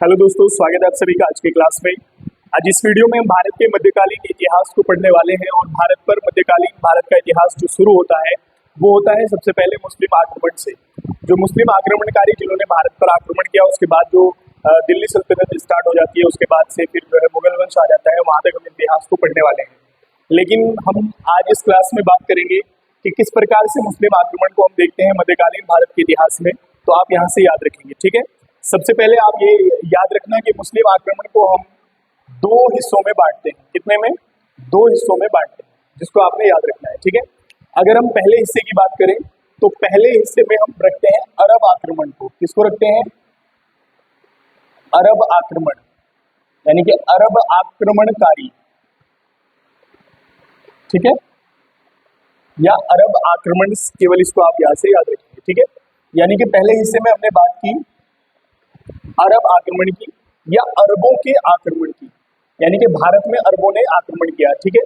Hello दोस्तों, स्वागत है आप सभी का आज के क्लास में। आज इस वीडियो में हम भारत के मध्यकालीन इतिहास को पढ़ने वाले हैं और भारत का इतिहास जो शुरू होता है वो होता है सबसे पहले मुस्लिम आक्रमण से। जो मुस्लिम आक्रमणकारी जिन्होंने भारत पर आक्रमण किया, उसके बाद जो दिल्ली सल्तनत स्टार्ट हो जाती है, उसके बाद से फिर जो है मुगल वंश आ जाता है। वहां तक हम इतिहास को पढ़ने वाले हैं, लेकिन हम आज इस क्लास में बात करेंगे कि किस प्रकार से मुस्लिम आक्रमण को हम देखते हैं मध्यकालीन भारत के इतिहास में। तो आप यहाँ से याद रखेंगे, ठीक है। सबसे पहले आप ये याद रखना कि मुस्लिम आक्रमण को हम दो हिस्सों में बांटते हैं। कितने में? दो हिस्सों में बांटते हैं, जिसको आपने याद रखना है, ठीक है। अगर हम पहले हिस्से की बात करें तो पहले हिस्से में हम रखते हैं अरब आक्रमण को। किसको रखते हैं? अरब आक्रमण, यानी कि अरब आक्रमणकारी, ठीक है, या अरब आक्रमण, केवल इसको आप यहां से याद रखेंगे, ठीक है। यानी कि पहले हिस्से में हमने बात की अरब आक्रमण की या अरबों के आक्रमण की, यानी कि भारत में अरबों ने आक्रमण किया, ठीक है।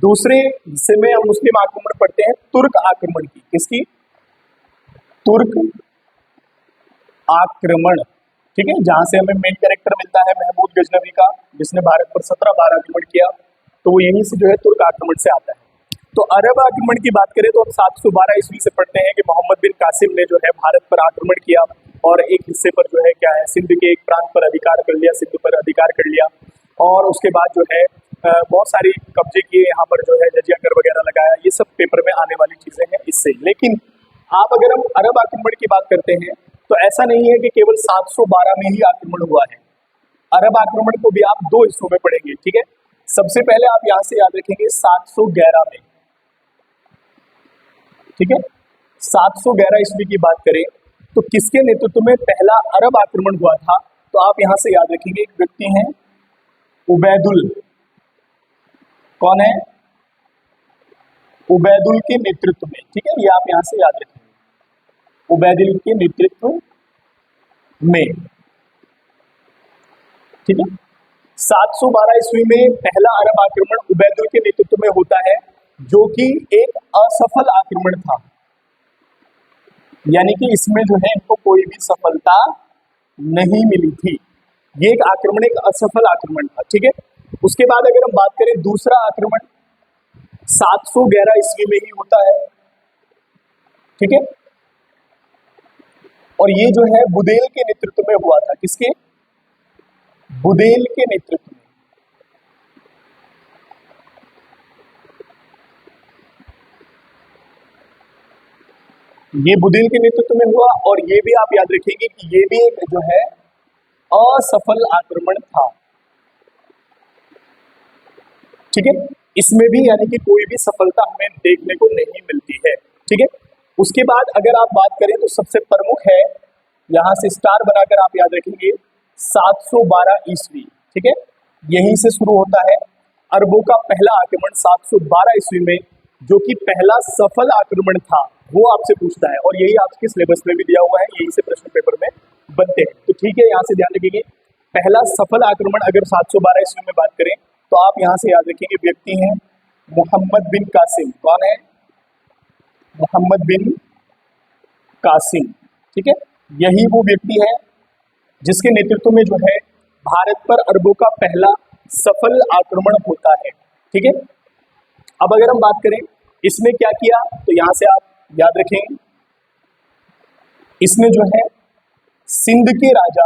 दूसरे हिस्से में हम मुस्लिम आक्रमण पढ़ते हैं तुर्क आक्रमण की। किसकी? तुर्क आक्रमण, ठीक है, जहां से हमें मेन कैरेक्टर मिलता है महमूद गजनवी का, जिसने भारत पर 17 बार आक्रमण किया। तो वो यहीं से जो है तुर्क आक्रमण से आता है। तो अरब आक्रमण की बात करें तो हम 712 ईस्वी से पढ़ते हैं कि मोहम्मद बिन कासिम ने जो है भारत पर आक्रमण किया और एक हिस्से पर जो है क्या है, सिंध के एक प्रांत पर अधिकार कर लिया, सिंध पर अधिकार कर लिया। और उसके बाद जो है बहुत सारी कब्जे किए, यहाँ पर जो है जजिया कर वगैरह लगाया। ये सब पेपर में आने वाली चीजें हैं इससे। लेकिन आप अगर हम अरब आक्रमण की बात करते हैं तो ऐसा नहीं है कि केवल 712 में ही आक्रमण हुआ है। अरब आक्रमण को भी आप दो हिस्सों में पढ़ेंगे, ठीक है। सबसे पहले आप यहां से याद रखेंगे 711 में, ठीक है। 711 ईस्वी की बात करें तो किसके नेतृत्व में पहला अरब आक्रमण हुआ था? तो आप यहां से याद रखेंगे, एक व्यक्ति हैं उबैदुल। कौन है? उबैदुल के नेतृत्व में, ठीक है, ये आप यहां से याद रखेंगे, उबैदुल के नेतृत्व में, ठीक है। 712 ईस्वी में पहला अरब आक्रमण उबैदुल के नेतृत्व में होता है, जो कि एक असफल आक्रमण था। यानी कि इसमें जो है इनको कोई भी सफलता नहीं मिली थी। ये एक आक्रमण एक असफल आक्रमण था, ठीक है। उसके बाद अगर हम बात करें दूसरा आक्रमण 711 ईस्वी में ही होता है, ठीक है। और ये जो है बुदेल के नेतृत्व में हुआ था। किसके? बुदेल के नेतृत्व में। ये बुदेल के नेतृत्व में हुआ और ये भी आप याद रखेंगे कि ये भी एक जो है असफल आक्रमण था, ठीक है। इसमें भी यानी कि कोई भी सफलता हमें देखने को नहीं मिलती है, ठीक है। उसके बाद अगर आप बात करें तो सबसे प्रमुख है, यहां से स्टार बनाकर आप याद रखेंगे 712 ईस्वी, ठीक है। यहीं से शुरू होता है अरबों का पहला आक्रमण 712 ईस्वी में, जो कि पहला सफल आक्रमण था। वो आपसे पूछता है और यही आपके सिलेबस में भी दिया हुआ है, यही से प्रश्न पेपर में बनते हैं। तो ठीक है, यहाँ से ध्यान रखेंगे पहला सफल आक्रमण अगर 712 ईस्वी में बात करें तो आप यहां से याद रखेंगे व्यक्ति हैं मोहम्मद बिन कासिम। कौन है? मोहम्मद बिन कासिम, ठीक है। यही वो व्यक्ति है जिसके नेतृत्व में जो है भारत पर अरबों का पहला सफल आक्रमण होता है, ठीक है। अब अगर हम बात करें इसने क्या किया तो यहां से आप याद रखेंगे, इसने जो है सिंध के राजा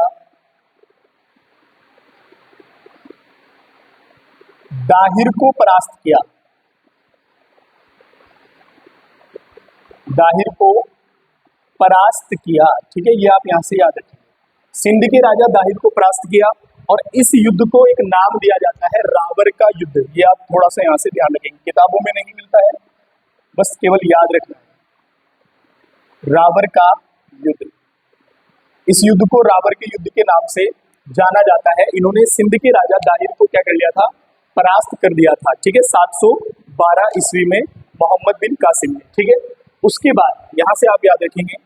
दाहिर को परास्त किया। दाहिर को परास्त किया, ठीक है, ये आप यहां से याद रखें। सिंध के राजा दाहिर को परास्त किया और इस युद्ध को एक नाम दिया जाता है रावर का युद्ध। ये आप थोड़ा सा यहां से ध्यान रखेंगे, किताबों में नहीं मिलता है, बस केवल याद रखना है, रावर का युद्ध। इस युद्ध को रावर के युद्ध के नाम से जाना जाता है। इन्होंने सिंध के राजा दाहिर को क्या कर लिया था? परास्त कर दिया था, ठीक है, 712 ईस्वी में मोहम्मद बिन कासिम ने, ठीक है। उसके बाद यहां से आप याद रखेंगे,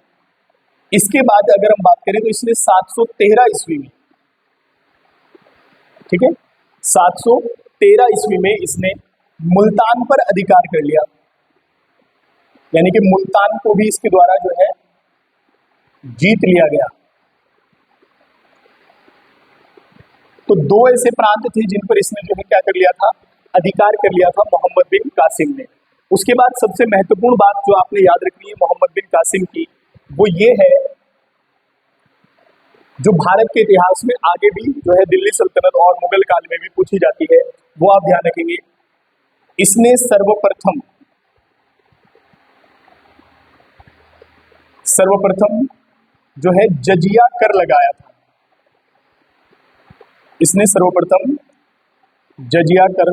इसके बाद अगर हम बात करें तो इसने 713 ईस्वी में, ठीक है, 713 ईस्वी में इसने मुल्तान पर अधिकार कर लिया। यानी कि मुल्तान को भी इसके द्वारा जो है जीत लिया गया। दो ऐसे प्रांत थे जिन पर इसने जो है क्या कर लिया था, अधिकार कर लिया था मोहम्मद बिन कासिम ने। उसके बाद सबसे महत्वपूर्ण बात जो आपने याद रखनी है मोहम्मद बिन कासिम की, वो ये है जो भारत के इतिहास में आगे भी जो है दिल्ली सल्तनत और मुगल काल में भी पूछी जाती है, वो आप ध्यान रखेंगे। इसने सर्वप्रथम जो है जजिया कर लगाया था। इसने सर्वप्रथम जजिया कर,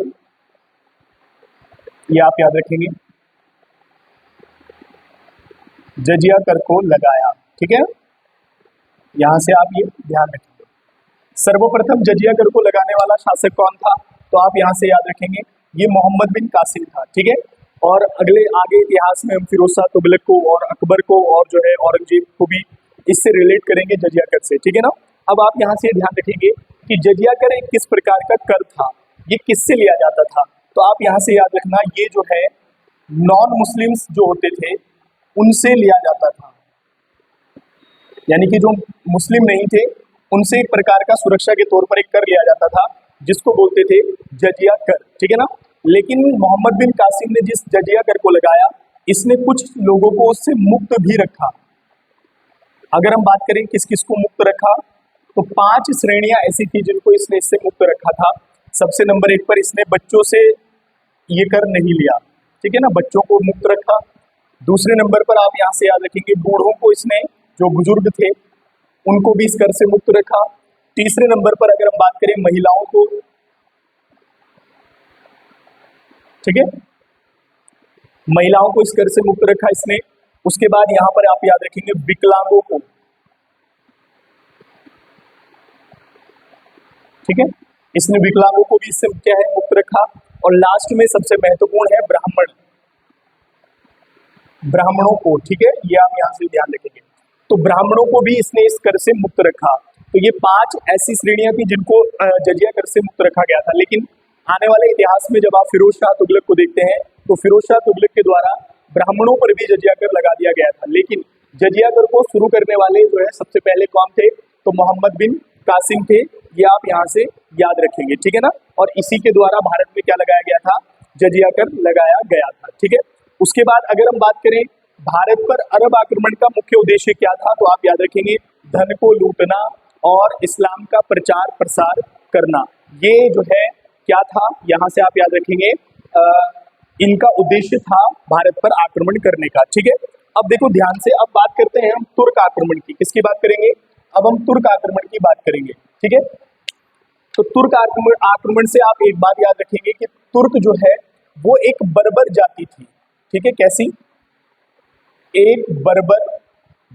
ये आप याद रखेंगे, जजिया कर को लगाया। ठीक है, यहां से आप ये ध्यान रखेंगे। सर्वप्रथम जजिया कर को लगाने वाला शासक कौन था, तो आप यहां से याद रखेंगे ये मोहम्मद बिन कासिम था। ठीक है, और अगले आगे इतिहास में हम फिरोज शाह तुगलक को और अकबर को और जो है औरंगजेब को भी इससे रिलेट करेंगे जजिया कर से। ठीक है ना। अब आप यहाँ से ध्यान रखेंगे कि जजिया कर एक किस प्रकार का कर था, ये किससे लिया जाता था, तो आप यहाँ से याद रखना ये जो है नॉन मुस्लिम्स जो होते थे उनसे लिया जाता था, यानी कि जो मुस्लिम नहीं थे उनसे एक प्रकार का सुरक्षा के तौर पर एक कर लिया जाता था जिसको बोलते थे जजिया कर। ठीक है ना। लेकिन मोहम्मद बिन कासिम ने जिस जजिया कर को लगाया, इसने कुछ लोगों को उससे मुक्त भी रखा। अगर हम बात करें किस किस को मुक्त रखा, तो 5 श्रेणियां ऐसी थी जिनको इसने इससे मुक्त रखा था। सबसे नंबर 1 पर इसने बच्चों से ये कर नहीं लिया। ठीक है ना, बच्चों को मुक्त रखा। दूसरे नंबर पर आप यहाँ से याद रखेंगे बूढ़ों को इसने, जो बुजुर्ग थे उनको भी इस कर से मुक्त रखा। तीसरे नंबर पर अगर हम बात करें महिलाओं को, ठीक है, महिलाओं को इस कर से मुक्त रखा इसने। उसके बाद यहां पर आप याद रखेंगे विकलांगों को, ठीक है, इसने विकलांगों को भी इससे क्या है मुक्त रखा। और लास्ट में सबसे महत्वपूर्ण है ब्राह्मणों को। ठीक है, ये आप यहां से ध्यान रखेंगे। तो ब्राह्मणों को भी इसने इस कर से मुक्त रखा। तो ये 5 ऐसी श्रेणियां थी जिनको जजिया कर से मुक्त रखा गया था। लेकिन आने वाले इतिहास में जब आप फिरोज शाह तुगलक को देखते हैं तो फिरोज शाह तुगलक के द्वारा ब्राह्मणों पर भी जजिया कर लगा दिया गया था। लेकिन जजिया कर को शुरू करने वाले जो है सबसे पहले कौन थे, तो मोहम्मद बिन कासिम थे। ये आप यहाँ से याद रखेंगे। ठीक है ना। और इसी के द्वारा भारत में क्या लगाया गया था, जजिया कर लगाया गया था। ठीक है। उसके बाद अगर हम बात करें भारत पर अरब आक्रमण का मुख्य उद्देश्य क्या था, तो आप याद रखेंगे धन को लूटना और इस्लाम का प्रचार प्रसार करना। ये जो है क्या था, यहाँ से आप याद रखेंगे इनका उद्देश्य था भारत पर आक्रमण करने का। ठीक है। अब देखो ध्यान से, अब बात करते हैं हम तुर्क आक्रमण की। किसकी बात करेंगे, अब हम तुर्क आक्रमण की बात करेंगे। ठीक है। तो तुर्क आक्रमण से आप एक बात याद रखेंगे कि तुर्क जो है वो एक बर्बर जाति थी। ठीक है, कैसी, एक बर्बर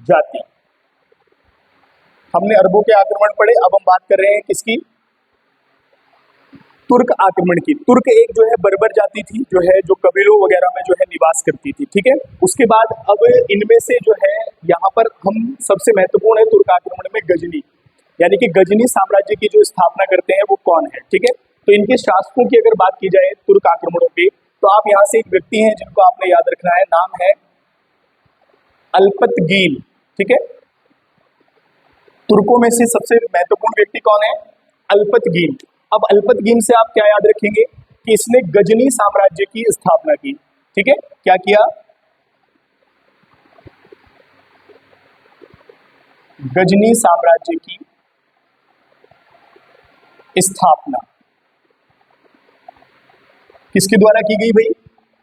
जाति। हमने अरबों के आक्रमण पढ़े, अब हम बात कर रहे हैं किसकी, तुर्क आक्रमण की। तुर्क एक जो है बर्बर जाति थी, जो है जो कबीलों वगैरह में जो है निवास करती थी। ठीक है। उसके बाद अब इनमें से जो है यहाँ पर हम सबसे महत्वपूर्ण है तुर्क आक्रमण में गजनी, यानी कि गजनी साम्राज्य की जो स्थापना करते हैं वो कौन है। ठीक है। तो इनके शासकों की अगर बात की जाए तुर्क आक्रमणों की, तो आप यहाँ से एक व्यक्ति हैं जिनको आपने याद रखना है, नाम है अल्पतगीन। ठीक है, तुर्कों में से सबसे महत्वपूर्ण व्यक्ति कौन है, अल्पतगीन। अब अल्पतगीन से आप क्या याद रखेंगे कि इसने गजनी साम्राज्य की स्थापना की। ठीक है, क्या किया, गजनी साम्राज्य की स्थापना किसके द्वारा की गई भाई,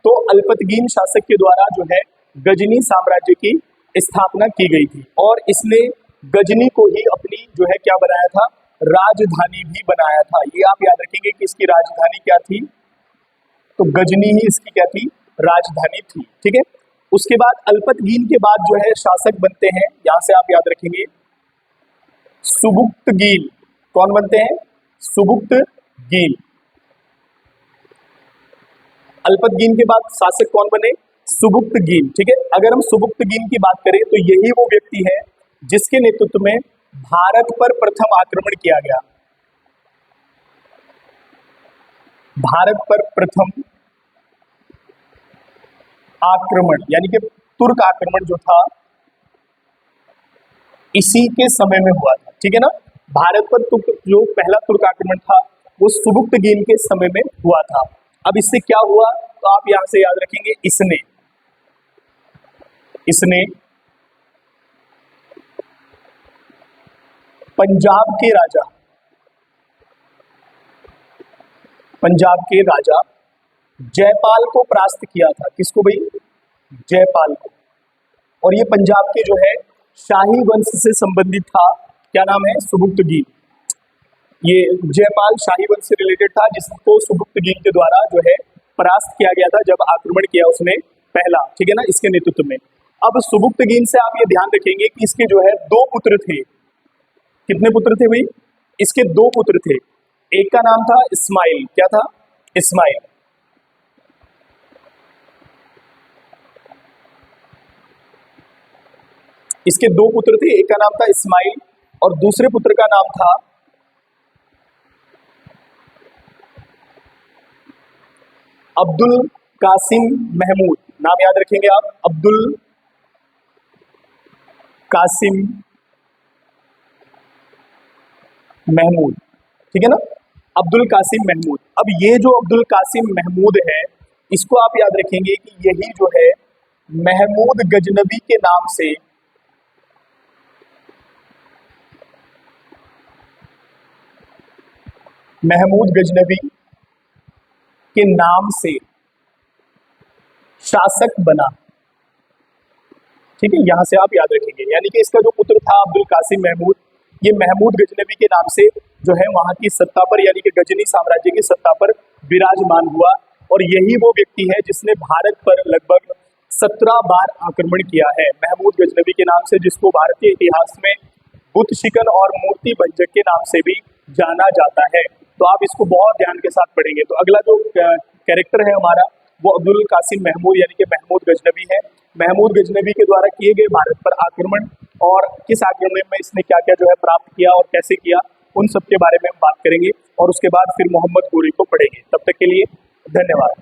तो अल्पतगीन शासक के द्वारा जो है गजनी साम्राज्य की स्थापना की गई थी। और इसने गजनी को ही अपनी जो है क्या बनाया था, राजधानी भी बनाया था। ये आप याद रखेंगे कि इसकी राजधानी क्या थी, तो गजनी ही इसकी क्या थी, राजधानी थी। ठीक है। उसके बाद अल्पतगीन के बाद जो है शासक बनते हैं, यहां से आप याद रखेंगे सुबुक्तगीन। कौन बनते हैं, सुबुक्तगीन। अल्पतगीन के बाद शासक कौन बने, सुबुक्तगीन। ठीक है। अगर हम सुबुक्तगीन की बात करें तो यही वो व्यक्ति है जिसके नेतृत्व में भारत पर प्रथम आक्रमण किया गया। भारत पर प्रथम आक्रमण यानी कि तुर्क आक्रमण जो था इसी के समय में हुआ था। ठीक है ना। भारत पर जो पहला तुर्क आक्रमण था वो सुबुक्तगीन के समय में हुआ था। अब इससे क्या हुआ तो आप यहां से याद रखेंगे, इसने पंजाब के राजा जयपाल को परास्त किया था। किसको भाई? जयपाल को। और ये पंजाब के जो है शाही वंश से संबंधित था। क्या नाम है? सुबुक्तगीन। ये जयपाल शाही वंश से रिलेटेड था, जिसको सुबुक्तगीन के द्वारा जो है परास्त किया गया था जब आक्रमण किया उसने पहला, ठीक है ना, इसके नेतृत्व में। अब सुबुक्तगीन से आप ये ध्यान रखेंगे कि इसके जो है 2 पुत्र थे। कितने पुत्र थे भाई? इसके 2 पुत्र थे। एक का नाम था इस्माइल। क्या था? इस्माइल। इसके 2 पुत्र थे, एक का नाम था इस्माइल और दूसरे पुत्र का नाम था अब्दुल कासिम महमूद। नाम याद रखेंगे आप, अब्दुल कासिम महमूद, ठीक है ना, अब्दुल कासिम महमूद। अब ये जो अब्दुल कासिम महमूद है, इसको आप याद रखेंगे कि यही जो है महमूद गजनवी के नाम से शासक बना। ठीक है, यहां से आप याद रखेंगे। यानी कि इसका जो पुत्र था अब्दुल कासिम महमूद, ये महमूद गजनवी के नाम से जो है वहां की सत्ता पर, यानी कि गजनी साम्राज्य की सत्ता पर विराजमान हुआ। और यही वो व्यक्ति है जिसने भारत पर लगभग 17 बार आक्रमण किया है, महमूद गजनवी के नाम से, जिसको भारतीय इतिहास में बुत शिकन और मूर्ति भंजक के नाम से भी जाना जाता है। तो आप इसको बहुत ध्यान के साथ पढ़ेंगे। तो अगला जो कैरेक्टर है हमारा वो अब्दुल कासिम महमूद यानी कि महमूद गजनवी है। महमूद गजनवी के द्वारा किए गए भारत पर आक्रमण और किस आक्रमण में इसने क्या क्या जो है प्राप्त किया और कैसे किया, उन सब के बारे में हम बात करेंगे और उसके बाद फिर मोहम्मद घोरी को पढ़ेंगे। तब तक के लिए धन्यवाद।